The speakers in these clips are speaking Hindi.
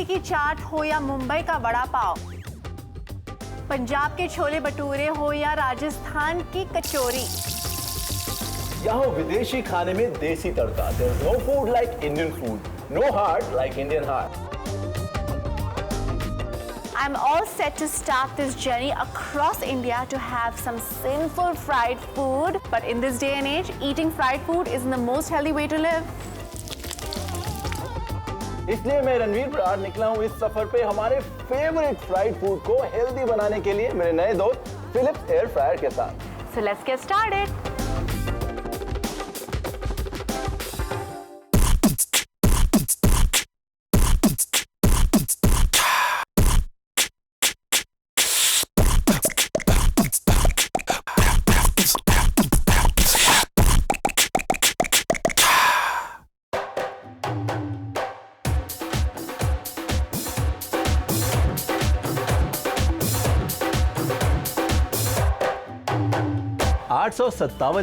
की चाट हो या मुंबई का वड़ा पाव, पंजाब के छोले भटूरे हो या राजस्थान की कचौरी, यहाँ विदेशी खाने में देसी तड़का। There's no food like Indian food, no heart like Indian heart. I'm all set to start this journey across India to have some sinful fried food. But in this day and age, eating fried food isn't the most healthy way to live. इसलिए मैं रणवीर बराड़ निकला हूँ इस सफर पे हमारे फेवरेट फ्राइड फूड को हेल्दी बनाने के लिए मेरे नए दोस्त फिलिप्स एयर फ्रायर के साथ। So let's get started.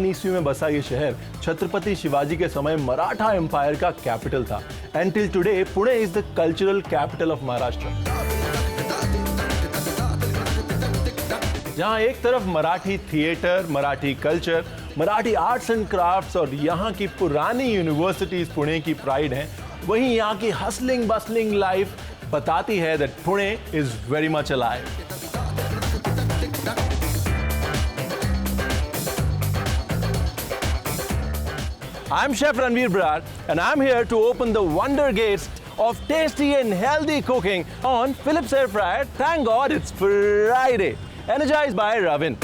ईस्वी में बसा ये शहर छत्रपति शिवाजी के समय मराठा एम्पायर का कैपिटल था। And till today Pune is the cultural capital of Maharashtra. जहां एक तरफ Marathi theatre, Marathi culture, Marathi arts and crafts और यहाँ की पुरानी यूनिवर्सिटीज पुणे की प्राइड हैं, वहीं यहाँ की हसलिंग बसलिंग लाइफ बताती है that Pune is very much alive. I'm Chef Ranveer Brar and I'm here to open the wonder gates of tasty and healthy cooking on Philips Air Fryer. Thank God it's Friday. Energized by Ravin.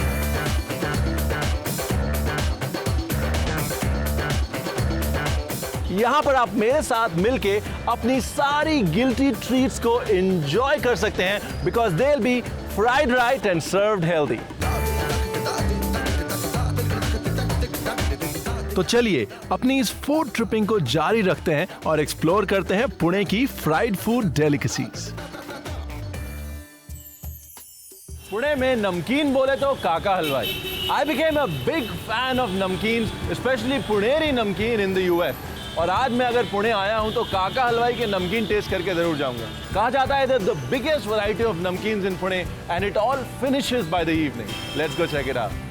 यहाँ पर आप मेरे साथ मिलके अपनी सारी गिल्टी ट्रीट्स को एंजॉय कर सकते हैं because they'll be fried right and served healthy. तो चलिए अपनी इस फूड ट्रिपिंग को जारी रखते हैं और एक्सप्लोर करते हैं पुणे की फ्राइड फूड डेलिकेसीज। पुणे में नमकीन बोले तो काका हलवाई। I became a big fan of नमकीन, स्पेशली पुणेरी नमकीन इन द यूएस। और आज मैं अगर पुणे आया हूं तो काका हलवाई के नमकीन टेस्ट करके जरूर जाऊंगा। कहा जाता है the biggest variety of namkeen in Pune and it all finishes by the evening. Let's go check it out.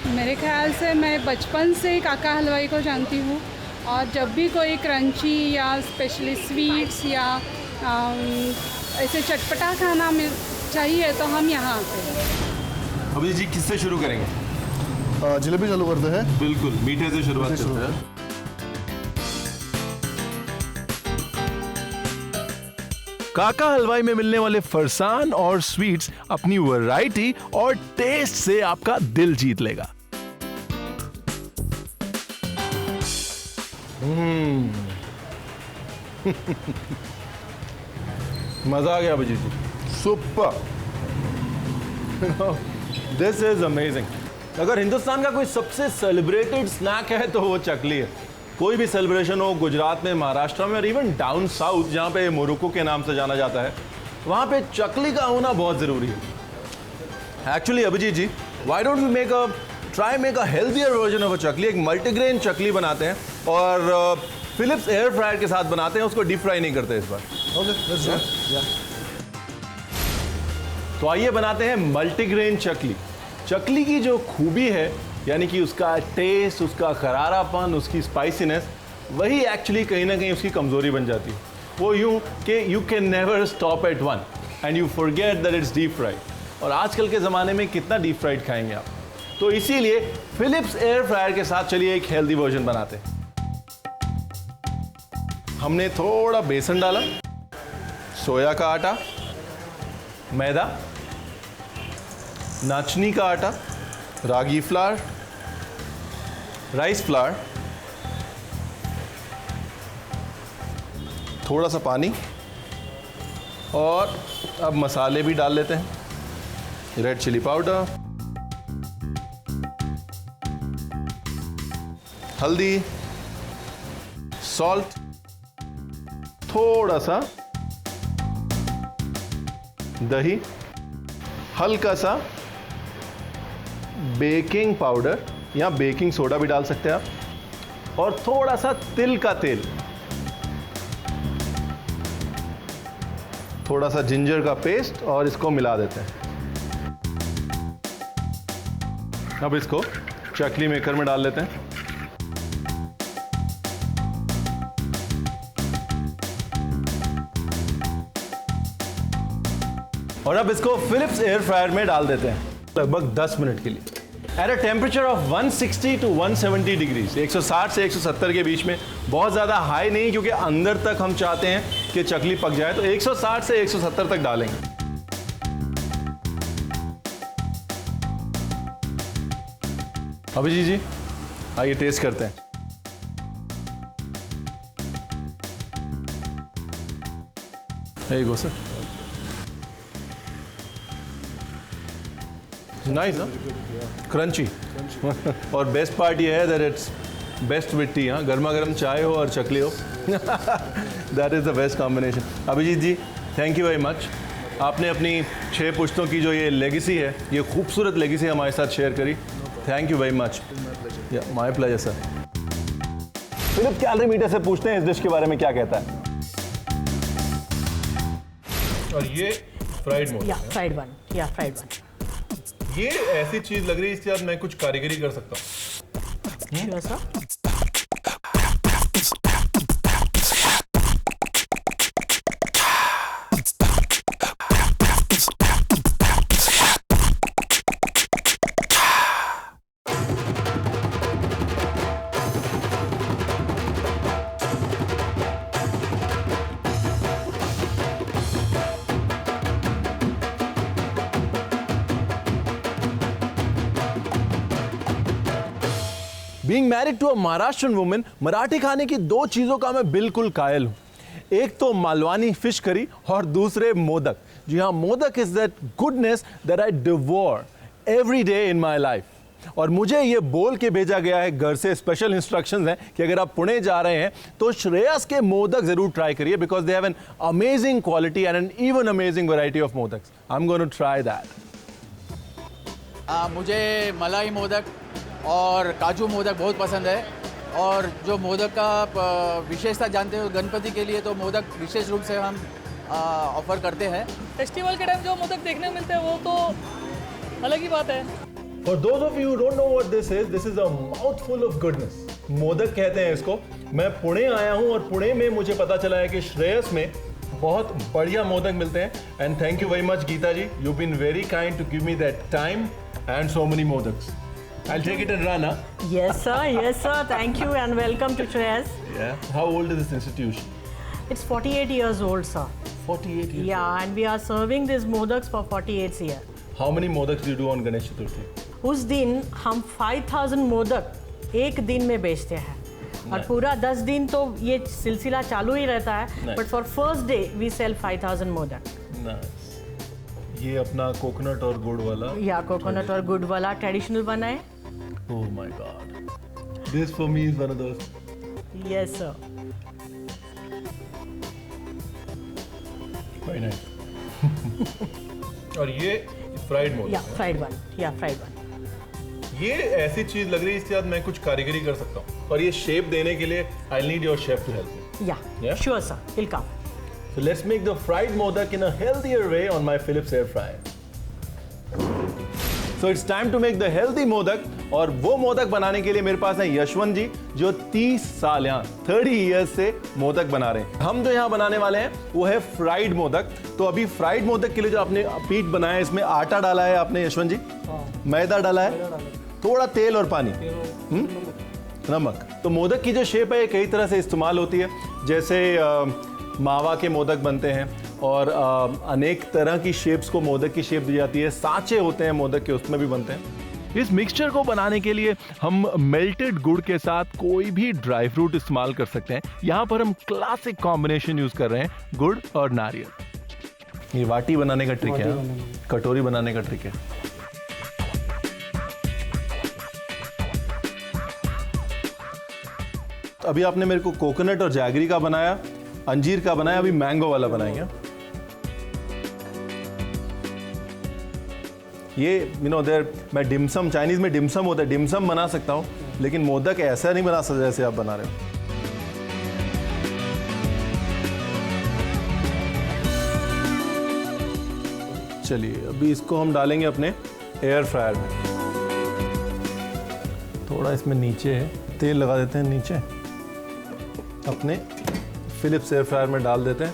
मेरे ख्याल से मैं बचपन से ही काका हलवाई को जानती हूँ और जब भी कोई क्रंची या स्पेशली स्वीट्स या ऐसे चटपटा खाना में चाहिए तो हम यहाँ आते हैं। अभी जी किससे शुरू करेंगे? जलेबी चालू करते हैं। बिल्कुल, मीठे से शुरुआत करते हैं। काका हलवाई में मिलने वाले फरसान और स्वीट्स अपनी वैरायटी और टेस्ट से आपका दिल जीत लेगा। मजा आ गया अभिजीत जी, सुपर। This is amazing. अगर हिंदुस्तान का कोई सबसे सेलिब्रेटेड स्नैक है तो वो चकली है। कोई भी सेलिब्रेशन हो गुजरात में, महाराष्ट्र में और इवन डाउन साउथ जहाँ पे मोरक्को के नाम से जाना जाता है, वहाँ पे चकली का होना बहुत ज़रूरी है। Actually Abhijit ji, why don't we make a healthier version of a chakli. एक मल्टीग्रेन चकली बनाते हैं और फिलिप्स एयर फ्रायर के साथ बनाते हैं, उसको डीप फ्राई नहीं करते इस बार। तो आइए बनाते हैं मल्टीग्रेन चकली। चकली की जो खूबी है यानी कि उसका टेस्ट, उसका करारापन, उसकी स्पाइसीनेस, वही एक्चुअली कहीं ना कहीं उसकी कमजोरी बन जाती है। वो यूं कि you can never stop at one and you forget that it's deep fried. और आजकल के ज़माने में कितना डीप फ्राइड खाएंगे आप। तो इसीलिए फिलिप्स एयर फ्रायर के साथ चलिए एक हेल्दी वर्जन बनाते हैं। हमने थोड़ा बेसन डाला, सोया का आटा, मैदा, नाचनी का आटा, रागी फ्लावर, राइस फ्लावर, थोड़ा सा पानी और अब मसाले भी डाल लेते हैं। रेड चिली पाउडर, हल्दी, सॉल्ट, थोड़ा सा दही, हल्का सा बेकिंग पाउडर या बेकिंग सोडा भी डाल सकते हैं आप, और थोड़ा सा तिल का तेल, थोड़ा सा जिंजर का पेस्ट और इसको मिला देते हैं। अब इसको चकली मेकर में डाल लेते हैं। और अब इसको फिलिप्स एयर फ्रायर में डाल देते हैं लगभग 10 मिनट के लिए at a temperature of 160 to 170 degrees, 160 से 170 के बीच में। बहुत ज़्यादा हाई नहीं, क्योंकि अंदर तक हम चाहते हैं कि चकली पक जाए, तो 160 से 170 तक डालेंगे। अभिजीत जी आइए टेस्ट करते हैं। There you go, sir. Nice, huh? Crunchy. और बेस्ट पार्ट ये है that it's best with tea. हाँ, गर्मा गर्म चाय हो और चकली हो, that is the best combination. Abhijit ji thank you very much. आपने अपनी 6 पुश्तों की जो ये लेगेसी है, ये खूबसूरत लेगेसी हमारे साथ शेयर करी। Thank you very much. My pleasure sir. Philip calorie meter से पूछते हैं इस डिश के बारे में क्या कहता है। और ये फ्राइड मोदक, फ्राइड वन। ये ऐसी चीज लग रही है इसके साथ मैं कुछ कारीगरी कर सकता हूँ। Being married to a Maharashtrian woman, Marathi खाने की 2 चीज़ों का मैं बिल्कुल कायल हूँ। एक तो मालवानी फिश करी और दूसरे मोदक। जी हाँ, modak is that goodness that I devour every day in my life. और मुझे ये बोल के भेजा गया है घर से, स्पेशल इंस्ट्रक्शंस हैं कि अगर आप पुणे जा रहे हैं तो श्रेयस के मोदक ज़रूर ट्राई करिए, because they have an amazing quality and an even amazing variety of modaks. I am going to try that. मुझे मलाई मोदक और काजू मोदक बहुत पसंद है। और जो मोदक का विशेषता जानते हो गणपति के लिए, तो मोदक विशेष रूप से हम ऑफर करते हैं। फेस्टिवल के टाइम जो मोदक देखने को मिलते हैं वो तो अलग ही बात है। For those of you who don't know what this is a mouthful of goodness. Modak कहते हैं इसको। मैं पुणे आया हूँ और पुणे में मुझे पता चला है कि श्रेयस में बहुत बढ़िया मोदक मिलते हैं। And thank you very much Geeta ji, you been very kind to give me that time and so many modaks. I'll take it and run, huh? Yes, sir. Thank you and welcome to Shreyas. Yeah. How old is this institution? It's 48 years old, sir. 48 years. Yeah, and we are serving these modaks for 48 years. How many modaks do you do on Ganesh Chaturthi? उस दिन हम 5000 मोदक एक दिन में बेचते हैं। और पूरा 10 दिन तो ये सिलसिला चालू ही रहता है। But for first day we sell 5000 modak. Nice. ये अपना कोकोनट और गुड़ वाला। या कोकोनट और गुड़ वाला ट्रेडिशनल बना है। Oh my God. This for me is one of those. Yes, sir. Very nice. और ये fried modak. Yeah, fried one. ये ऐसी चीज लग रही है इसके साथ मैं कुछ कारीगरी कर सकता हूँ। और ये शेप देने के लिए I'll need your chef to help me. Yeah, sure, sir. He'll come. So let's make the fried modak in a healthier way on my Philips air fryer. So it's time to make the healthy modak. और वो मोदक बनाने के लिए मेरे पास है यशवंत जी, जो 30 साल यहाँ 30 इयर्स से मोदक बना रहे हैं। हम जो यहाँ बनाने वाले हैं वो है फ्राइड मोदक। तो अभी फ्राइड मोदक के लिए जो आपने पीठ बनाया है, इसमें आटा डाला है आपने यशवंत जी, मैदा डाला है, थोड़ा तेल और पानी, नमक। तो मोदक की जो शेप है ये कई तरह से इस्तेमाल होती है। जैसे मावा के मोदक बनते हैं और अनेक तरह की शेप्स को मोदक की शेप दी जाती है। सांचे होते हैं मोदक के, उसमें भी बनते हैं। इस मिक्सचर को बनाने के लिए हम मेल्टेड गुड़ के साथ कोई भी ड्राई फ्रूट इस्तेमाल कर सकते हैं। यहाँ पर हम क्लासिक कॉम्बिनेशन यूज कर रहे हैं, गुड़ और नारियल। ये वाटी बनाने का ट्रिक है, कटोरी बनाने का ट्रिक है। अभी आपने मेरे को कोकोनट और जैगरी का बनाया, अंजीर का बनाया, अभी मैंगो वाला बनाएंगे। ये देयर मैं डिमसम, चाइनीज में डिमसम होता है, डिमसम बना सकता हूँ। लेकिन मोदक ऐसा नहीं बना सकते जैसे आप बना रहे हो। चलिए अभी इसको हम डालेंगे अपने एयर फ्रायर में। थोड़ा इसमें नीचे तेल लगा देते हैं, नीचे अपने फिलिप्स एयर फ्रायर में डाल देते हैं।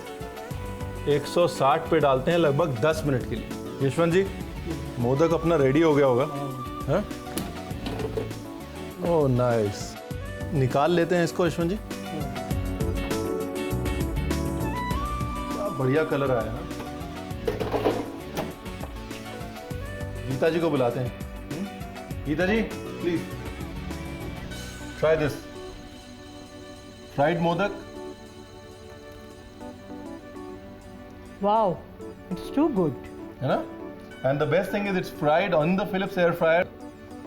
160 पे डालते हैं लगभग 10 मिनट के लिए। यशवंत जी, मोदक अपना रेडी हो गया होगा। हाँ, ओह नाइस। निकाल लेते हैं इसको यशवंत जी। क्या बढ़िया कलर आया ना। गीता जी को बुलाते हैं। Geeta ji please try this fried modak. Wow, it's too good. है ना? And the best thing is it's fried on the Philips air fryer.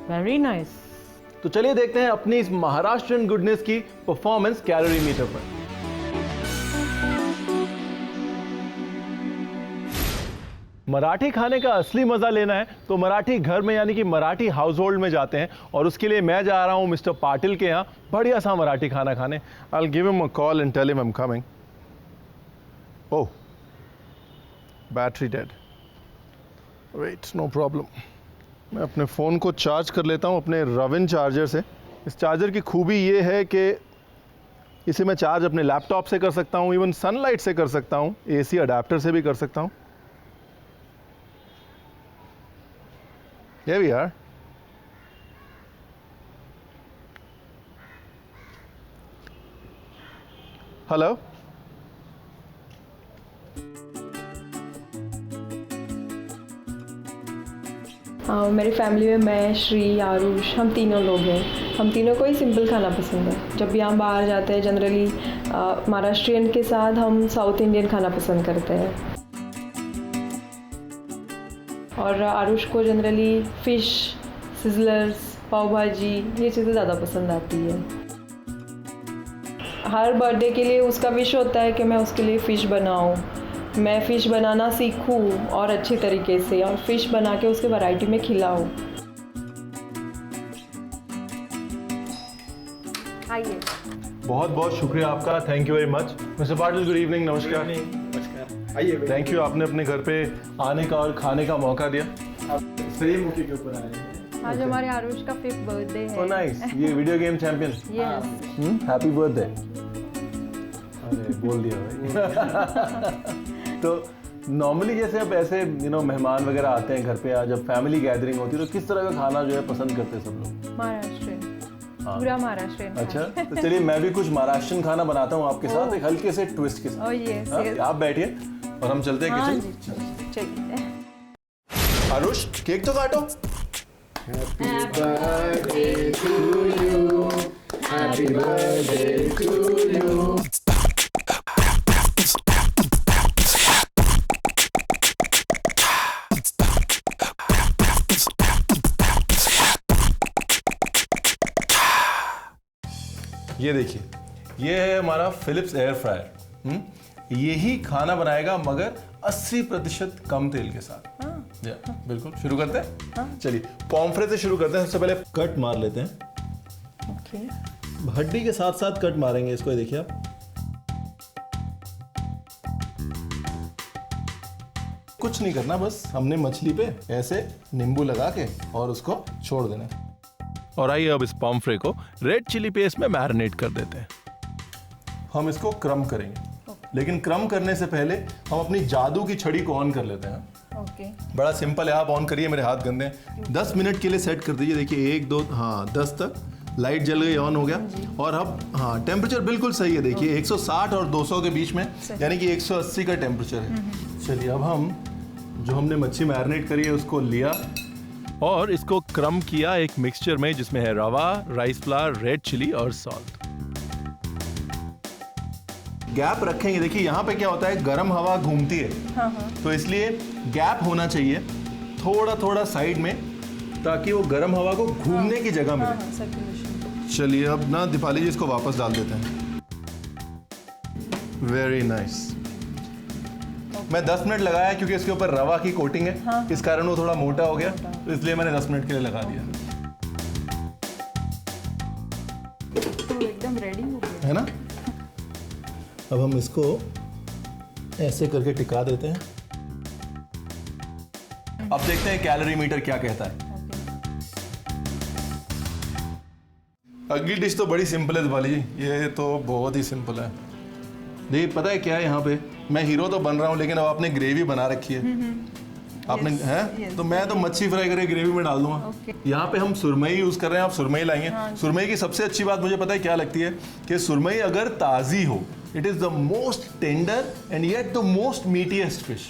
Very nice. तो चलिए देखते हैं अपनी इस महाराष्ट्रियन गुडनेस की परफॉर्मेंस कैलोरी मीटर पर। मराठी खाने का असली मजा लेना है तो मराठी घर में यानी कि मराठी हाउस होल्ड में जाते हैं, और उसके लिए मैं जा रहा हूं मिस्टर पाटिल के यहाँ बढ़िया सा मराठी खाना खाने। I will give him a call and tell him I am coming. Oh, battery dead. Wait, no problem. मैं अपने फ़ोन को चार्ज कर लेता हूँ अपने रविन चार्जर से। इस चार्जर की खूबी ये है कि इसे मैं चार्ज अपने लैपटॉप से कर सकता हूँ, इवन सनलाइट से कर सकता हूँ, AC अडेप्टर से भी कर सकता हूँ। Here we are. Hello. मेरी फैमिली में मैं, श्री, आरुष, हम तीनों लोग हैं। हम तीनों को ही सिंपल खाना पसंद है। जब भी हम बाहर जाते हैं जनरली महाराष्ट्रियन के साथ हम साउथ इंडियन खाना पसंद करते हैं। और आरुष को जनरली फ़िश, सिज़लर्स, पाव भाजी ये चीज़ें ज़्यादा पसंद आती है। हर बर्थडे के लिए उसका विश होता है कि मैं उसके लिए फ़िश बनाऊं, मैं फ़िश बनाना सीखूं और अच्छी तरीके से, और फ़िश बना के उसके वैरायटी में खिलाऊं। आइए। बहुत बहुत शुक्रिया आपका, thank you very much mister Patil. Good evening, नमस्कार। नमस्कार, आइए। थैंक यू, आपने अपने घर पे आने का और खाने का मौका दिया। आप सही मौके के ऊपर आए हैं। आज हमारे आरुष का 5th बर्थडे है। ओह नाइस, ये video game champion. Yes. Happy birthday. अरे बोल दिया भाई। तो नॉर्मली जैसे अब ऐसे मेहमान वगैरह आते हैं घर पे, या जब फैमिली गैदरिंग होती है तो किस तरह का खाना जो है पसंद करते हैं सब लोग? महाराष्ट्रियन, पूरा महाराष्ट्रियन। अच्छा, तो चलिए मैं भी कुछ महाराष्ट्रियन खाना बनाता हूँ आपके साथ, एक हल्के से ट्विस्ट के साथ। यस। आप बैठिए और हम चलते हैं किचन। चलिए। आरुष, केक तो काटो। Happy birthday to you. Happy birthday to you. ये देखिए, ये है हमारा फिलिप्स एयर फ्रायर। यही खाना बनाएगा मगर 80% कम तेल के साथ। बिल्कुल, शुरू करते हैं। चलिए पॉम्फ्रे से शुरू करते हैं। सबसे पहले कट मार लेते हैं। ओके। हड्डी के साथ साथ कट मारेंगे इसको, देखिए आप। कुछ नहीं करना, बस हमने मछली पे ऐसे नींबू लगा के और उसको छोड़ देना। और आइए अब इस पॉम्फ्रे को रेड चिली पेस्ट में मैरिनेट कर देते हैं। हम इसको क्रम करेंगे, लेकिन क्रम करने से पहले हम अपनी जादू की छड़ी को ऑन कर लेते हैं। ओके। बड़ा सिंपल है, आप ऑन करिए, मेरे हाथ गंदे हैं। 10 मिनट के लिए सेट कर दीजिए। देखिए 1 2 हाँ 10 तक लाइट जल गई, ऑन हो गया। और अब हाँ टेम्परेचर बिल्कुल सही है, देखिए 160 और 200 के बीच में, यानी कि 180 का टेम्परेचर है। चलिए अब हम जो हमने मच्छी मैरिनेट करी है उसको लिया और इसको क्रम किया एक मिक्सचर में, जिसमें है रवा, राइस फ्लावर, रेड चिली और सॉल्ट। गैप रखेंगे। देखिए यहाँ पे क्या होता है, गर्म हवा घूमती है, तो इसलिए गैप होना चाहिए थोड़ा थोड़ा साइड में, ताकि वो गर्म हवा को घूमने की जगह मिले। चलिए अब ना दीपाली जी इसको वापस डाल देते हैं। Very nice. मैं 10 मिनट लगाया क्योंकि इसके ऊपर रवा की कोटिंग है, इस कारण वो थोड़ा मोटा हो गया, तो इसलिए मैंने 10 मिनट के लिए लगा दिया। है ना। अब हम इसको ऐसे करके टिका देते हैं। अब देखते हैं कैलोरी मीटर क्या कहता है। अगली डिश तो बड़ी सिंपल है दीपाली जी, ये तो बहुत ही सिंपल है। देखिए पता है क्या है, यहाँ पे मैं हीरो तो बन रहा हूँ, लेकिन अब आपने ग्रेवी बना रखी है। आपने है तो मैं तो मच्छी फ्राई करके ग्रेवी में डाल दूंगा। यहाँ पे हम सुरमई यूज कर रहे हैं, आप सुरमई लाएंगे। सुरमई की सबसे अच्छी बात मुझे पता है क्या लगती है कि सुरमई अगर ताजी हो, it is the most tender and yet the most meatiest fish.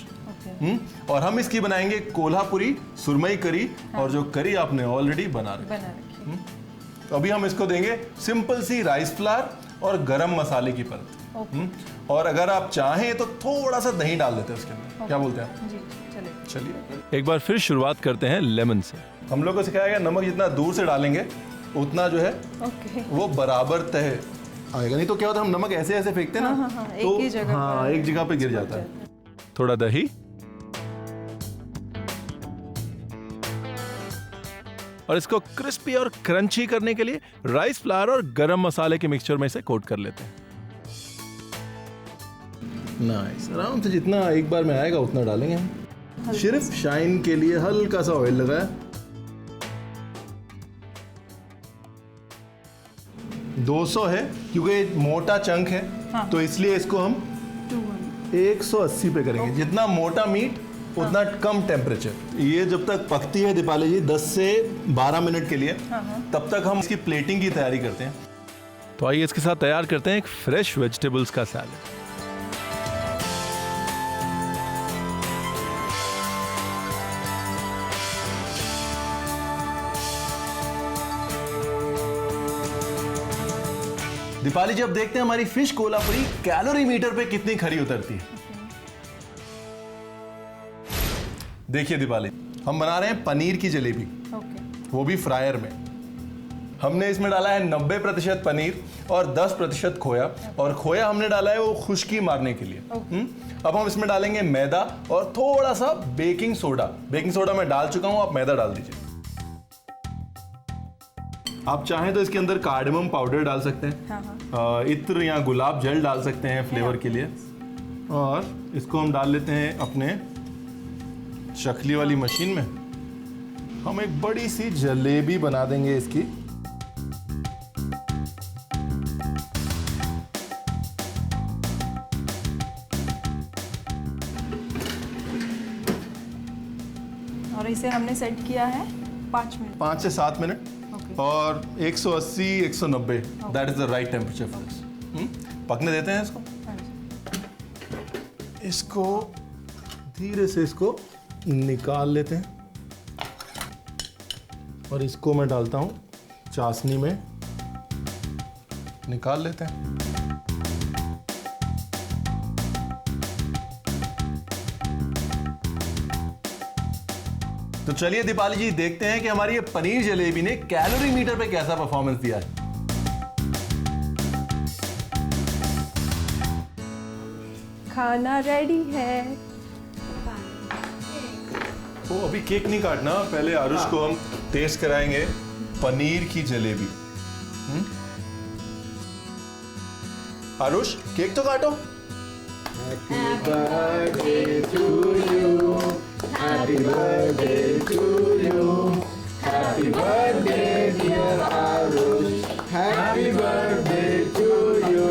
और हम इसकी बनाएंगे कोल्हापुरी सुरमई करी, और जो करी आपने ऑलरेडी बना रखी। तो अभी हम इसको देंगे सिंपल सी राइस फ्लावर और गरम मसाले की परत। और अगर आप चाहें तो थोड़ा सा दही डाल देते हैं उसके अंदर। क्या बोलते हैं? जी चलिए एक बार फिर शुरुआत करते हैं लेमन से। हम लोग को सिखाया गया नमक जितना दूर से डालेंगे उतना जो है वो बराबर तय आएगा, नहीं तो क्या होता है हम नमक ऐसे ऐसे फेंकते हैं ना, तो एक जगह पे गिर जाता है। थोड़ा दही, और इसको क्रिस्पी और क्रंची करने के लिए राइस फ्लावर और गरम मसाले के मिक्सचर में इसे कोट कर लेते हैं। नाइस, आराम से जितना एक बार में आएगा उतना डालेंगे हम। सिर्फ शाइन के लिए हल्का सा ऑयल लगाया। हाँ। 200 है क्योंकि मोटा चंक है। हाँ। तो इसलिए इसको हम 180 पे करेंगे। जितना मोटा मीट उतना कम टेम्परेचर। ये जब तक पकती है दीपाली जी 10 से 12 मिनट के लिए, तब तक हम इसकी प्लेटिंग की तैयारी करते हैं। तो आइए इसके साथ तैयार करते हैं एक फ्रेश वेजिटेबल्स का सैलेड। दीपाली जी अब देखते हैं हमारी फिश कोल्हापुरी कैलोरी मीटर पे कितनी खरी उतरती है। देखिए दीपाली, हम बना रहे हैं पनीर की जलेबी, वो भी फ्रायर में। हमने इसमें डाला है 90% पनीर और 10% खोया, और खोया हमने डाला है वो खुश्की मारने के लिए। अब हम इसमें डालेंगे मैदा और थोड़ा सा बेकिंग सोडा। बेकिंग सोडा मैं डाल चुका हूं, आप मैदा डाल दीजिए। आप चाहें तो इसके अंदर कार्डेमम पाउडर डाल सकते हैं, इत्र या गुलाब जल डाल सकते हैं फ्लेवर के लिए। और इसको हम डाल लेते हैं अपने चकली वाली मशीन में। हम एक बड़ी सी जलेबी बना देंगे इसकी। और इसे हमने सेट किया है 5 मिनट, 5 से 7 मिनट। और 180 190 that is the right temperature for this. पकने देते हैं इसको। इसको धीरे से इसको निकाल लेते हैं, और इसको मैं डालता हूं चाशनी में, निकाल लेते हैं। तो चलिए दीपाली जी देखते हैं कि हमारी ये पनीर जलेबी ने कैलोरी मीटर पे कैसा परफॉर्मेंस दिया है। खाना रेडी है। तो अभी केक नहीं काटना, पहले आरुष को हम टेस्ट कराएंगे पनीर की जलेबी। आरुष केक तो काटो। Happy birthday to you. Happy birthday to you. Happy birthday dear Arush. Happy birthday to you.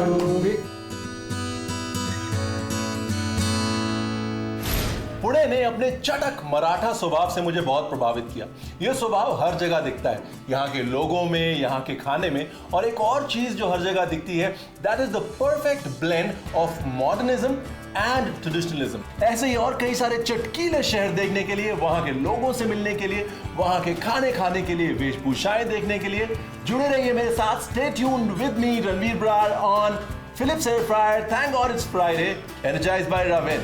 Pune ने अपने चटक मराठा स्वभाव से मुझे बहुत प्रभावित किया। यह स्वभाव हर जगह दिखता है, यहाँ के लोगों में, यहाँ के खाने में। और एक और चीज जो हर जगह दिखती है, that is the perfect blend of modernism and traditionalism. ऐसे ही और कई सारे चटकीले शहर देखने के लिए, वहां के लोगों से मिलने के लिए, वहां के खाने खाने के लिए, वेशभूषाएं देखने के लिए जुड़े रहिए मेरे साथ। Stay tuned with me Ranveer Brar on Philips Air Fryer. Thank God it's Friday. Energized by Ravin.